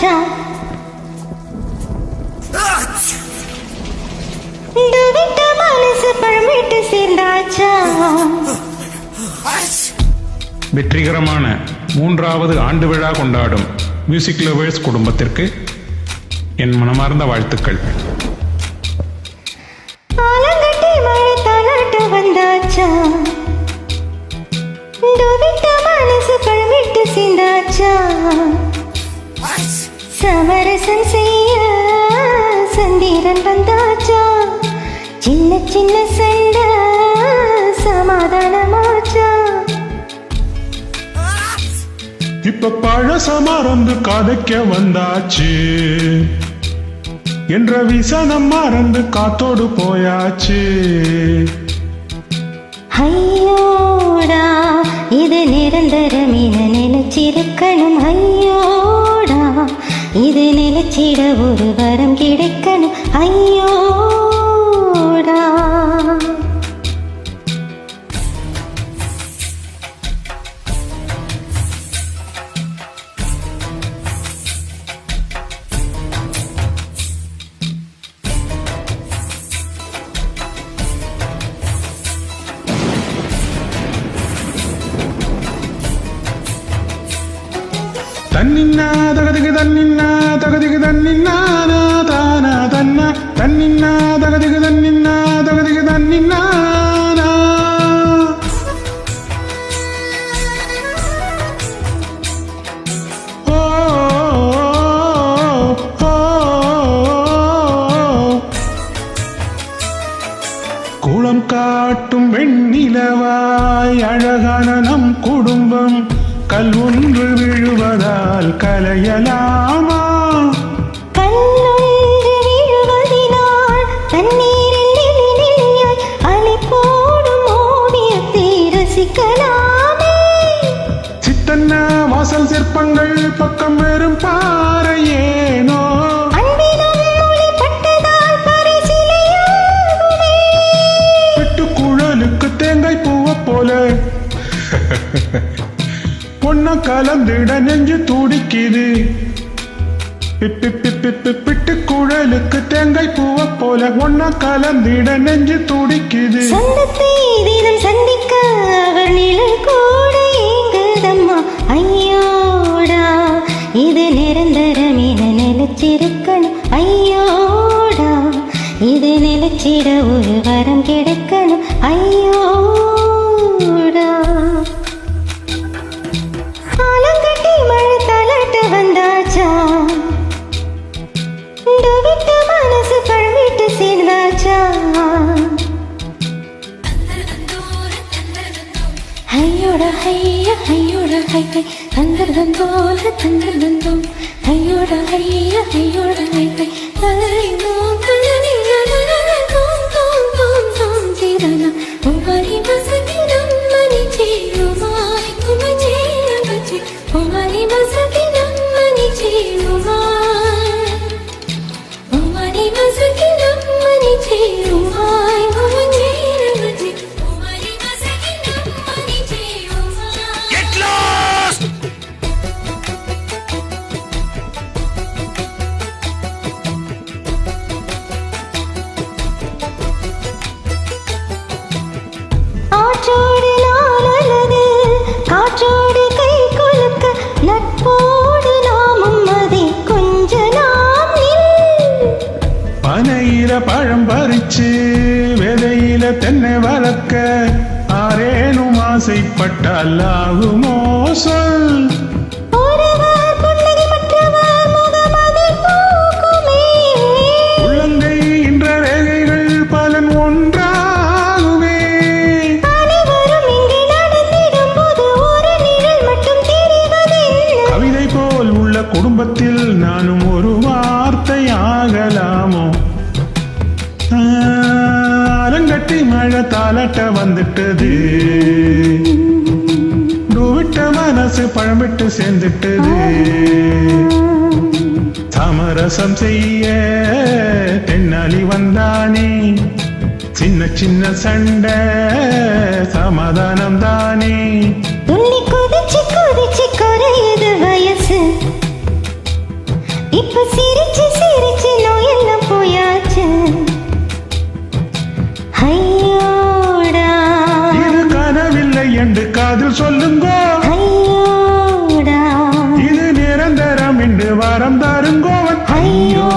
வந்தாச்சா விட்ட மனசு பழமிட்டு சேர்ந்தாச்சா. வெற்றிகரமான 3வது ஆண்டு விழா கொண்டாடும் மியூசிக் லவர்ஸ் குடும்பத்திற்கு என் மனமார்ந்த வாழ்த்துக்கள். ஆலங்கட்டி மழை தாலாட்ட வந்தாச்சா விட்ட மனசு பழமிட்டு சேர்ந்தாச்சா. சமரசம் செய்ய சந்திரன் வந்தாச்சா. சின்ன சின்ன சண்டை சமாதானமாச்சா. இப்ப பழச மறந்து கதைக்க வந்தாச்சு என்ற விசனம் மறந்து காத்தோடு போயாச்சு. ஐயோடா இது நிரந்தரம் என நினைச்சிருக்கணும். ஐயோடா இது நிலைச்சிட ஒரு வரம் கிடைக்கணும். ஐயோடா தன்னின்னா தகதிக்கு தன்னின்னா தகதிக்கு தன்னின்னா தானா தன்னா தன்னின்னா தகதிக்கு தன்னின்னா தகதிக்கு தன்னின்னா. குளம் காட்டும் வெண்ணிலவாய் அழகான நம் குடும்பம் கல் ஒன்று விழுவதால் கலையலாமா. கல்லொன்று விழுவதினால் தண்ணீரில் நிலையாய் அலை போடும் ஓவியத்தை ரசிக்கலாமே. சித்தன்னா வாசல் சிற்பங்கள் பக்கம் வெறும் பாறை ஏனோ. அன்பிலும் மொழி பட்டதால் பரிசிலையாகுமே. வெட்டு குழலுக்கு தேங்காய் பூவ போல பொண்ண கலந்திட நெஞ்சு துடிக்குது. பிட்டு குழலுக்கு தேங்காய் பூவ போல ஒன்ன கலந்திட நெஞ்சு துடிக்குது. சொந்தத்தை தினம் சந்திக்க அவர் நிழல் கூட ஏங்குதம்மா. ஐயோடா இது நிரந்தரம் என நிலைச்சிருக்கணும். ஐயோடா இது நிலைச்சிட ஒரு வரம் கிடைக்கணும். ஐயோடா ஆலங்கட்டி மழை தாலாட்ட வந்தாச்சா விட்ட மனசு பழமிட்டு சேர்ந்தாச்சா. ஐயோட ஐய ஐயோட ஐ தந்தர் தந்தோல தந்தர் தந்தோம். ஐயோட ஐய ஐயோட ஐ தந்தோம் தோம் தோம் தோம் தோம் ஜீரன உமரி மசகினம் மணி சேருமாய் கும சேரவச்சி உமரி மசகினம் மணி சேருமாய் உமரி மசகினம் மணி சேருமாய் கும சேரவச்சி உமரி மசகினம் மணி சேருமாய். Get lost! ஆற்றோடு நான் அல்லது காற்றோடு கை கொழுக்க நட்போடு நாமும் அதை கொஞ்ச நாம் பனையில பழம் பறிச்சு விதையில தென்னை வளர்க்க ஆரேனும் ஆசைப்பட்டால் ஆகுமோ சொல். உள்ளங்கை என்ற ரேகைகள் பலன் ஒன்றாகுமே. கவிதை போல் உள்ள குடும்பத்தில் நானும் ஒரு வார்த்தை ஆகலாமோ. ஆலங்கட்டி மழை தாலாட்ட வந்துட்டது விட்ட மனசு பழமிட்டு சேர்ந்துட்டது. சமரசம் செய்ய தென்னாலி வந்தானே. சின்ன சின்ன சண்டை சமாதானம் தானே. துள்ளி குதிச்சு குதிச்சு குறையுது வயசு. இப்ப சிரிச்சு சிரிச்சு நோயெல்லாம் போயாச்சு ஐயோடா இது கனவில்லை என்று காதில் சொல்லுங்கோ ஐயோடா இது நிரந்தரம் என்று வாரம் தாருங்கோவன் ஐயோ